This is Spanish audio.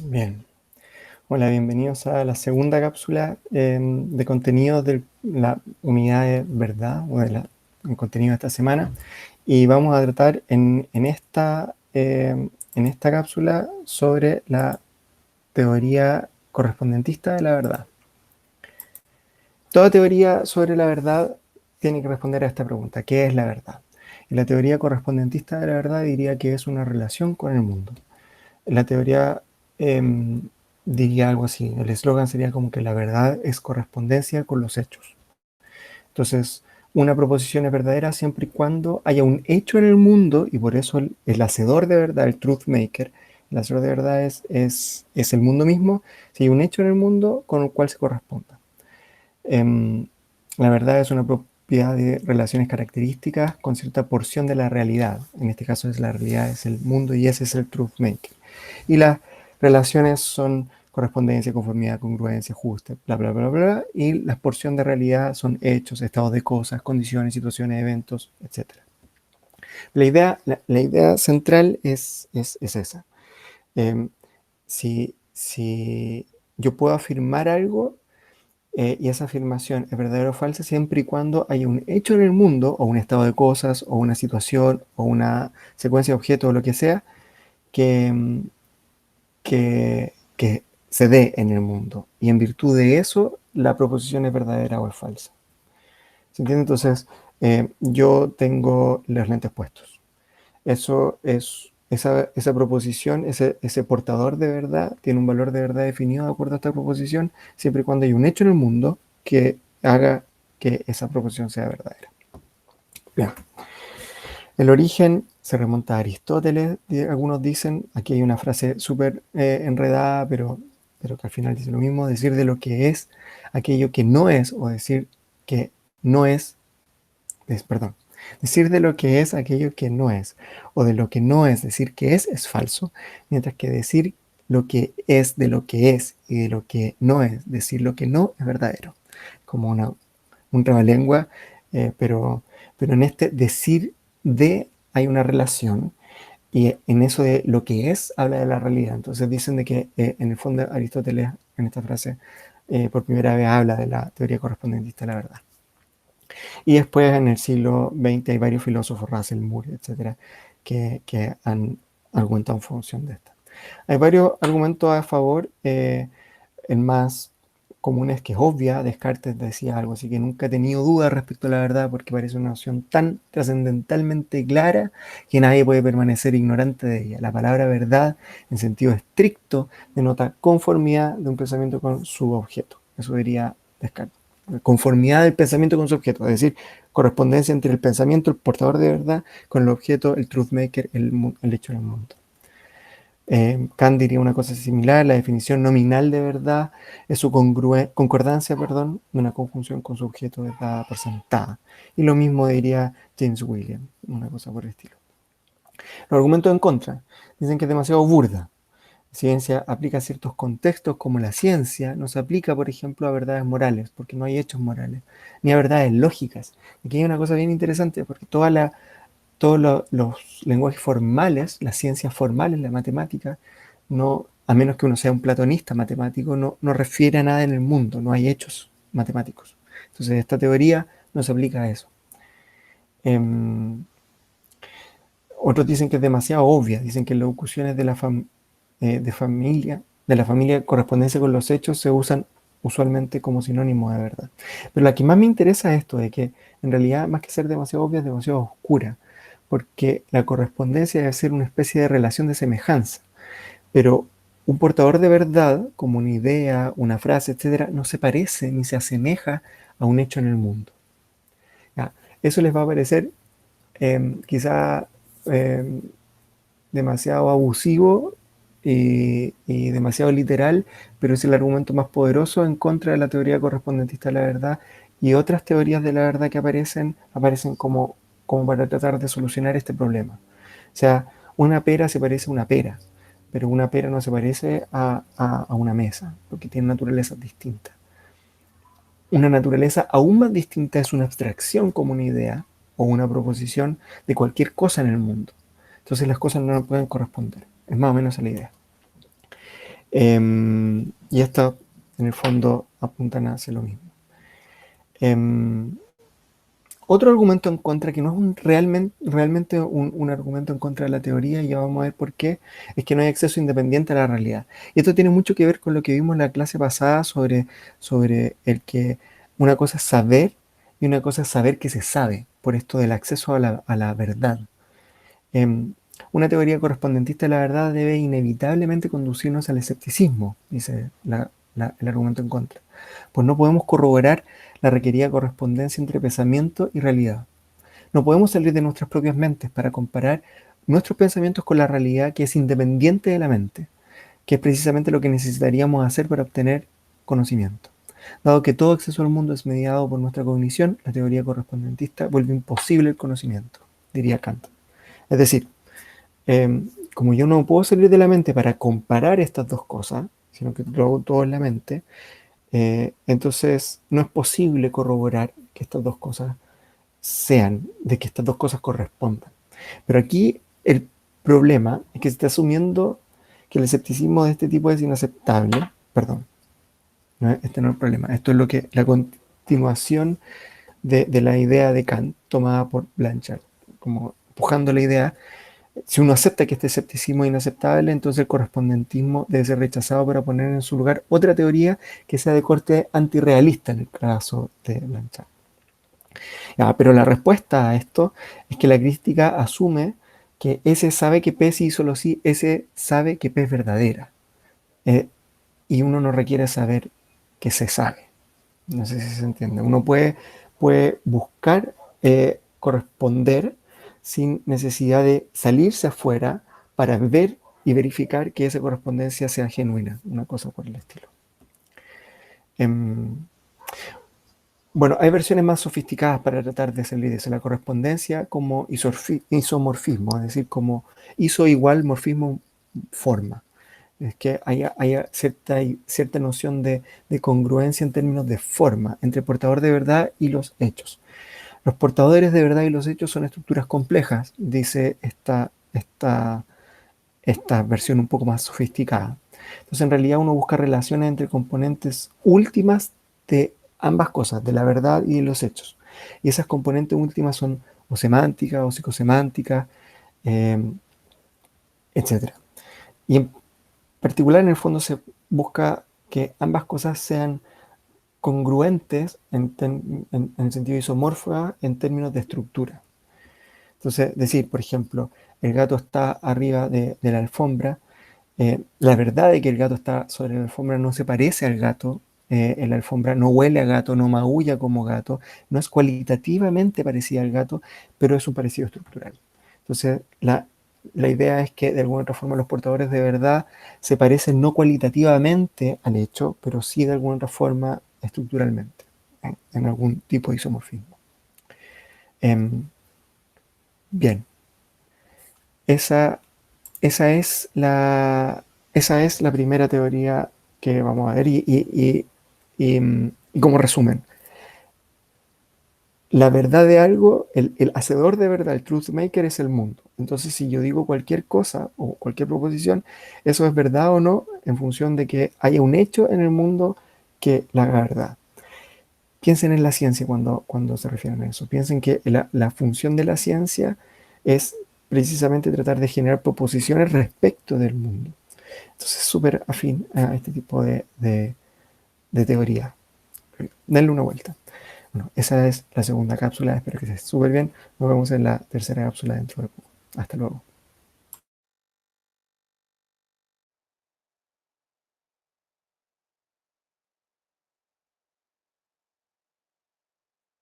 Bien, hola, bienvenidos a la segunda cápsula de contenido de la unidad de verdad o el contenido de esta semana. Y vamos a tratar en esta cápsula sobre la teoría correspondentista de la verdad. Toda teoría sobre la verdad tiene que responder a esta pregunta: ¿qué es la verdad? Y la teoría correspondentista de la verdad diría que es una relación con el mundo. La teoría diría algo así, el eslogan sería como que la verdad es correspondencia con los hechos. Entonces, una proposición es verdadera siempre y cuando haya un hecho en el mundo, y por eso el hacedor de verdad, el truth maker, el hacedor de verdad es el mundo mismo, si hay un hecho en el mundo con el cual se corresponda. Em, la verdad es una propiedad de relaciones características con cierta porción de la realidad. En este caso es la realidad, es el mundo, y ese es el truth maker. Y las relaciones son correspondencia, conformidad, congruencia, ajuste, bla, bla, bla, bla. Y la porción de realidad son hechos, estados de cosas, condiciones, situaciones, eventos, etc. La idea central es esa. Eh, si yo puedo afirmar algo, y esa afirmación es verdadera o falsa siempre y cuando haya un hecho en el mundo, o un estado de cosas, o una situación, o una secuencia de objetos, o lo que sea, que, que se dé en el mundo. Y en virtud de eso, la proposición es verdadera o es falsa. ¿Se entiende? Entonces, yo tengo los lentes puestos. Eso es, esa proposición, ese portador de verdad, tiene un valor de verdad definido de acuerdo a esta proposición, siempre y cuando hay un hecho en el mundo que haga que esa proposición sea verdadera. Bien. El origen se remonta a Aristóteles, algunos dicen. Aquí hay una frase súper enredada, pero que al final dice lo mismo: decir de lo que es aquello que no es, o decir que no perdón, decir de lo que es aquello que no es, o de lo que no es decir que es falso, mientras que decir lo que es de lo que es y de lo que no es decir lo que no es verdadero. Como un trabalengua, pero en este decir de hay una relación, y en eso de lo que es habla de la realidad. Entonces dicen de que en el fondo Aristóteles en esta frase por primera vez habla de la teoría correspondentista de la verdad. Y después en el siglo XX hay varios filósofos, Russell, Moore, etcétera, que han argumentado en función de esta. Hay varios argumentos a favor. El más común es que es obvia. Descartes decía algo así: que nunca he tenido dudas respecto a la verdad porque parece una noción tan trascendentalmente clara que nadie puede permanecer ignorante de ella. La palabra verdad, en sentido estricto, denota conformidad de un pensamiento con su objeto. Eso diría Descartes. Conformidad del pensamiento con su objeto, es decir, correspondencia entre el pensamiento, el portador de verdad, con el objeto, el truth maker, el hecho del mundo. Kant diría una cosa similar: la definición nominal de verdad es su concordancia, perdón, de una conjunción con su objeto de dada presentada. Y lo mismo diría James Williams, una cosa por el estilo. Los argumentos en contra dicen que es demasiado burda. La ciencia aplica a ciertos contextos, como la ciencia no se aplica, por ejemplo, a verdades morales, porque no hay hechos morales, ni a verdades lógicas. Aquí hay una cosa bien interesante, porque todos los lenguajes formales, las ciencias formales, la matemática, no, a menos que uno sea un platonista matemático, no refiere a nada en el mundo, no hay hechos matemáticos. Entonces esta teoría no se aplica a eso. Otros dicen que es demasiado obvia, dicen que las locuciones de la familia correspondencia con los hechos se usan usualmente como sinónimo de verdad. Pero la que más me interesa es esto, de que en realidad, más que ser demasiado obvia, es demasiado oscura, porque la correspondencia debe ser una especie de relación de semejanza, pero un portador de verdad, como una idea, una frase, etcétera, no se parece ni se asemeja a un hecho en el mundo. ¿Ya? Eso les va a parecer quizá eh, demasiado abusivo y demasiado literal, pero es el argumento más poderoso en contra de la teoría correspondentista de la verdad, y otras teorías de la verdad que aparecen como para tratar de solucionar este problema. O sea, una pera se parece a una pera, pero una pera no se parece a una mesa, porque tienen naturalezas distintas. Una naturaleza aún más distinta es una abstracción, como una idea o una proposición de cualquier cosa en el mundo. Entonces las cosas no pueden corresponder. Es más o menos la idea. Y estas, en el fondo, apuntan hacia lo mismo. Em, Otro argumento en contra, que no es realmente un argumento en contra de la teoría, y ya vamos a ver por qué, es que no hay acceso independiente a la realidad. Y esto tiene mucho que ver con lo que vimos en la clase pasada sobre el que una cosa es saber y una cosa es saber que se sabe, por esto del acceso a la verdad. Em, una teoría correspondentista de la verdad debe inevitablemente conducirnos al escepticismo, dice el argumento en contra, pues no podemos corroborar la requerida correspondencia entre pensamiento y realidad. No podemos salir de nuestras propias mentes para comparar nuestros pensamientos con la realidad que es independiente de la mente, que es precisamente lo que necesitaríamos hacer para obtener conocimiento. Dado que todo acceso al mundo es mediado por nuestra cognición, la teoría correspondentista vuelve imposible el conocimiento, diría Kant. Es decir, como yo no puedo salir de la mente para comparar estas dos cosas, sino que lo hago todo en la mente, entonces no es posible corroborar que estas dos cosas de que estas dos cosas correspondan. Pero aquí el problema es que se está asumiendo que el escepticismo de este tipo es inaceptable. Perdón, este no es el problema. Esto es la continuación de la idea de Kant tomada por Blanchard, como empujando la idea. Si uno acepta que este escepticismo es inaceptable, entonces el correspondentismo debe ser rechazado para poner en su lugar otra teoría que sea de corte antirrealista en el caso de Blanchard. Ya, pero la respuesta a esto es que la crítica asume que ese sabe que P sí y solo sí, ese sabe que P es verdadera. Eh, y uno no requiere saber que se sabe. No sé si se entiende. Uno puede buscar corresponder sin necesidad de salirse afuera para ver y verificar que esa correspondencia sea genuina, una cosa por el estilo. Em, bueno, hay versiones más sofisticadas para tratar de salir de eso. La correspondencia como isomorfismo, es decir, como iso igual morfismo forma. Es que haya cierta noción de congruencia en términos de forma entre el portador de verdad y los hechos. Los portadores de verdad y los hechos son estructuras complejas, dice esta versión un poco más sofisticada. Entonces, en realidad uno busca relaciones entre componentes últimas de ambas cosas, de la verdad y de los hechos. Y esas componentes últimas son o semánticas o psicosemánticas, eh, etc. Y en particular, en el fondo, se busca que ambas cosas sean congruentes en el sentido isomórfica en términos de estructura. Entonces, decir, por ejemplo, el gato está arriba de la alfombra, la verdad de que el gato está sobre la alfombra no se parece al gato en la alfombra, no huele a gato, no maulla como gato, no es cualitativamente parecida al gato, pero es un parecido estructural. Entonces, la idea es que de alguna otra forma los portadores de verdad se parecen no cualitativamente al hecho, pero sí de alguna otra forma estructuralmente, en algún tipo de isomorfismo. Bien, esa, esa, es esa es la primera teoría que vamos a ver y como resumen, la verdad de algo, el hacedor de verdad, el truth maker es el mundo. Entonces, si yo digo cualquier cosa o cualquier proposición, eso es verdad o no en función de que haya un hecho en el mundo que la haga verdad. Piensen en la ciencia cuando se refieren a eso. Piensen que la función de la ciencia es precisamente tratar de generar proposiciones respecto del mundo. Entonces, súper afín a este tipo de teoría. Denle una vuelta. Bueno, esa es la segunda cápsula. Espero que esté súper bien. Nos vemos en la tercera cápsula dentro de poco. Hasta luego.